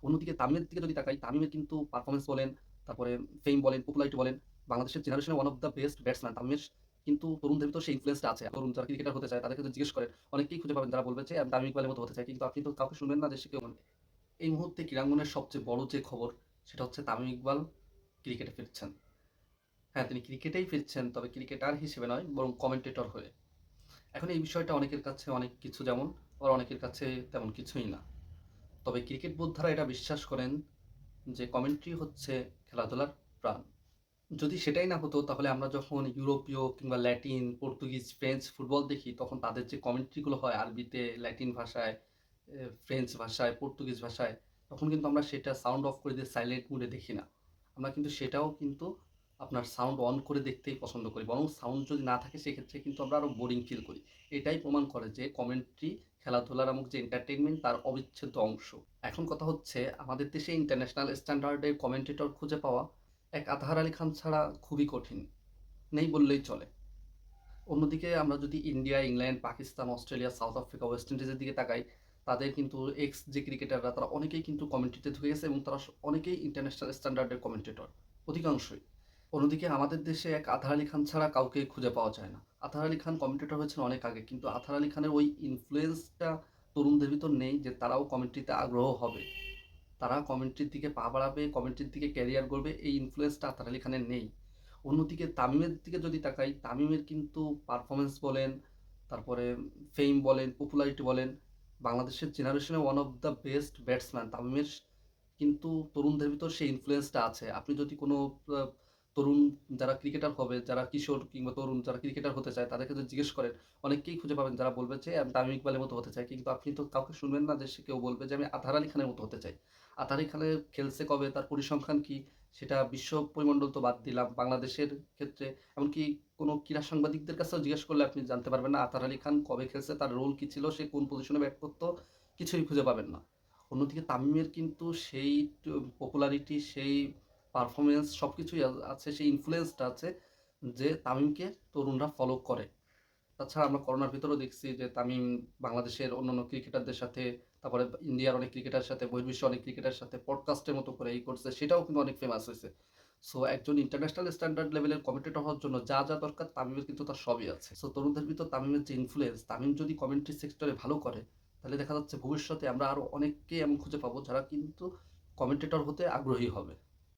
অন্যদিকে তামিমের দিকে যদি তাকাই, তামিমের কিন্তু পারফরম্যান্স বলেন, তারপরে ফেম বলেন, পপুলারিটি বলেন, বাংলাদেশের জেনারেশনের one of the best batsman. তামিমের কিন্তু তরুণদের ভিতর সেই ইনফ্লুয়েন্সটা আছে। তরুণ যারা ক্রিকেটার হতে চায় তাদেরকে যদি জিজ্ঞেস করেন, অনেকেই খুঁজে পাবেন যারা বলবে যে আমি তামিম ইকবালের মতো হতে চাই। কিন্তু আপনি তো কাউকে শুনবেন না যে সে কেউ এই মুহূর্তে ক্রীড়াঙ্গনের সবচেয়ে বড় যে খবর সেটা হচ্ছে তামিম ইকবাল ক্রিকেটে ফিরছেন। হ্যাঁ, তিনি ক্রিকেটেই ফিরছেন, তবে ক্রিকেটার হিসেবে নয় বরং কমেন্টেটর হয়ে। এখন এই বিষয়টা অনেকের কাছে অনেক কিছু যেমন, আবার অনেকের কাছে তেমন কিছুই না। তবে ক্রিকেট বোদ্ধারা এটা বিশ্বাস করেন যে কমেন্ট্রি হচ্ছে খেলাধুলার প্রাণ। যদি সেটাই না হতো তাহলে আমরা যখন ইউরোপীয় কিংবা ল্যাটিন, পর্তুগিজ, ফ্রেঞ্চ ফুটবল দেখি তখন তাদের যে কমেন্ট্রিগুলো হয় আরবিতে, ল্যাটিন ভাষায়, ফ্রেঞ্চ ভাষায়, পর্তুগিজ ভাষায়, তখন কিন্তু আমরা সেটা সাউন্ড অফ করে দিয়ে সাইলেন্ট মোডে দেখি না। আমরা কিন্তু সেটাও কিন্তু আপনার সাউন্ড অন করে দেখতেই পছন্দ করি। বরং সাউন্ড যদি না থাকে সেক্ষেত্রে কিন্তু আমরা আরও বোরিং ফিল করি। এটাই প্রমাণ করে যে কমেন্ট্রি খেলাধুলা নামক যে এন্টারটেইনমেন্ট তার অবিচ্ছেদ্য অংশ। এখন কথা হচ্ছে আমাদের দেশে ইন্টারন্যাশনাল স্ট্যান্ডার্ডের কমেন্টেটর খুঁজে পাওয়া এক আতহার আলী খান ছাড়া খুবই কঠিন, নেই বললেই চলে। অন্যদিকে আমরা যদি India, England, Pakistan, Australia, south Africa, West ইন্ডিজের দিকে তাকাই, তাদের কিন্তু এক্স যে ক্রিকেটাররা তারা অনেকেই কিন্তু কমেন্ট্রিতে ঢুকে গেছে এবং তারা অনেকেই ইন্টারন্যাশনাল স্ট্যান্ডার্ডের কমেন্টেটর, অধিকাংশই। অন্যদিকে আমাদের দেশে এক আতহার আলী খান ছাড়া কাউকে খুঁজে পাওয়া যায় না। আতহার আলী খান কমেন্টেটর হয়েছেন অনেক আগে, কিন্তু আতহার আলী খানের ওই ইনফ্লুয়েন্সটা তরুণদের ভিতর নেই যে তারাও কমেন্ট্রিতে আগ্রহ হবে, তারা কমেন্ট্রির দিকে পা বাড়াবে, কমেন্ট্রির দিকে ক্যারিয়ার গড়বে, এই ইনফ্লুয়েন্সটা আতহার আলী খানের নেই। অন্যদিকে তামিমের দিকে যদি তাকাই, তামিমের কিন্তু পারফরমেন্স বলেন, তারপরে ফেম বলেন, পপুলারিটি বলেন, বাংলাদেশের জেনারেশনে one of the best batsman. তামিমের কিন্তু তরুণদের ভিতর সেই ইনফ্লুয়েন্সটা আছে। আপনি যদি কোনো আহ, তরুণ যারা ক্রিকেটার হবে, যারা কিশোর কিংবা তরুণ যারা ক্রিকেটার হতে চায় তাদেরকে যদি জিজ্ঞেস করেন, অনেকেই খুঁজে পাবেন যারা বলবে যে আমি তামিম ইকবালের মতো হতে চাই। কিন্তু আপনি তো কাউকে শুনবেন না যে সে কেউ বলবে যে আমি আতহার আলী খানের মতো হতে চাই। আতহার আলী খানের খেলছে কবে, তার পরিসংখ্যান কি, সেটা বিশ্ব পরিমণ্ডল তো বাদ দিলাম, বাংলাদেশের ক্ষেত্রে এমনকি কোনো ক্রীড়া সাংবাদিকদের কাছেও জিজ্ঞেস করলে আপনি জানতে পারবেন না আতহার আলী খান কবে খেলছে, তার রোল কি ছিল, সে কোন পজিশনে ব্যাট করতো, কিছুই খুঁজে পাবেন না। অন্যদিকে তামিমের কিন্তু সেই পপুলারিটি, সেই পারফরমেন্স সব কিছুই আছে, সেই ইনফ্লুয়েন্সটা আছে যে তামিমকে তরুণরা ফলো করে। তাছাড়া আমরা করোনার ভিতরেও দেখছি যে তামিম বাংলাদেশের অন্যান্য ক্রিকেটারদের সাথে, তারপরে ইন্ডিয়ার অনেক ক্রিকেটারের সাথে, বহির্বিশ্বের অনেক ক্রিকেটারের সাথে পডকাস্টের মতো করে এই করছে, সেটাও কিন্তু অনেক ফেমাস হয়েছে। সো একজন ইন্টারন্যাশনাল স্ট্যান্ডার্ড লেভেলের কমেন্টেটর হওয়ার জন্য যা যা দরকার তামিমের কিন্তু তার সবই আছে। সো তরুণদের ভিতর তামিমের যে ইনফ্লুয়েন্স, তামিম যদি কমেন্ট্রি সেক্টরে ভালো করে তাহলে দেখা যাচ্ছে ভবিষ্যতে আমরা আরও অনেককেই এমন খুঁজে পাবো যারা কিন্তু কমেন্টেটর হতে আগ্রহী হবে।